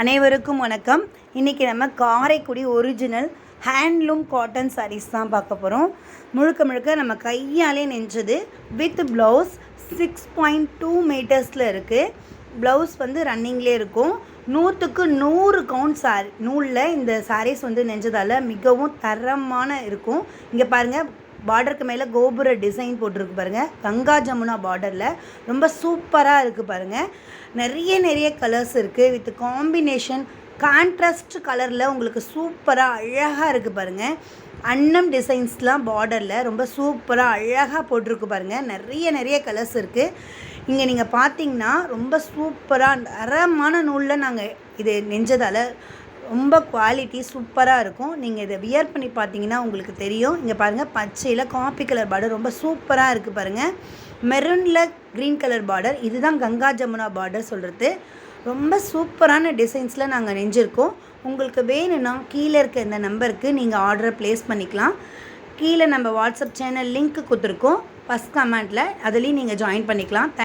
அனைவருக்கும் வணக்கம். இன்றைக்கி நம்ம Karaikudi original handloom cotton sarees தான் பார்க்க போகிறோம். முழுக்க முழுக்க நம்ம கையாலே நெஞ்சது வித் ப்ளவுஸ் 6.2 மீட்டர்ஸில் இருக்குது. ப்ளவுஸ் வந்து ரன்னிங்லேயே இருக்கும். 100க்கு 100 கவுண்ட் நூலில் இந்த சாரீஸ் வந்து நெஞ்சதால் மிகவும் தரமான இருக்கும். இங்கே பாருங்கள், பார்டருக்கு மேலே கோபுர டிசைன் போட்டிருக்கு பாருங்கள். கங்கா ஜமுனா பார்டரில் ரொம்ப சூப்பராக இருக்குது பாருங்கள். நிறைய கலர்ஸ் இருக்குது. வித் காம்பினேஷன் கான்ட்ராஸ்ட் கலரில் உங்களுக்கு சூப்பராக அழகாக இருக்குது பாருங்கள். அன்னம் டிசைன்ஸ்லாம் பார்டரில் ரொம்ப சூப்பராக அழகாக போட்டிருக்கு பாருங்கள். நிறைய கலர்ஸ் இருக்குது. இங்கே நீங்கள் பார்த்தீங்கன்னா ரொம்ப சூப்பராக தரமான நூலில் நாங்கள் இது நெஞ்சதால் ரொம்ப குவாலிட்டி சூப்பராக இருக்கும். நீங்கள் இதை வியர் பண்ணி பார்த்தீங்கன்னா உங்களுக்கு தெரியும். இங்கே பாருங்கள், பச்சையில் காப்பி கலர் பார்டர் ரொம்ப சூப்பராக இருக்குது பாருங்கள். மெரூனில் க்ரீன் கலர் பார்டர், இதுதான் கங்கா ஜமுனா பார்டர் சொல்கிறது. ரொம்ப சூப்பரான டிசைன்ஸில் நாங்கள் நெஞ்சிருக்கோம். உங்களுக்கு வேணும்னா கீழே இருக்க இந்த நம்பருக்கு நீங்கள் ஆர்டரை ப்ளேஸ் பண்ணிக்கலாம். கீழே நம்ம வாட்ஸ்அப் சேனல் லிங்க் கொடுத்துருக்கோம் ஃபஸ்ட் கமெண்ட்டில், அதுலேயும் நீங்கள் ஜாயின் பண்ணிக்கலாம்.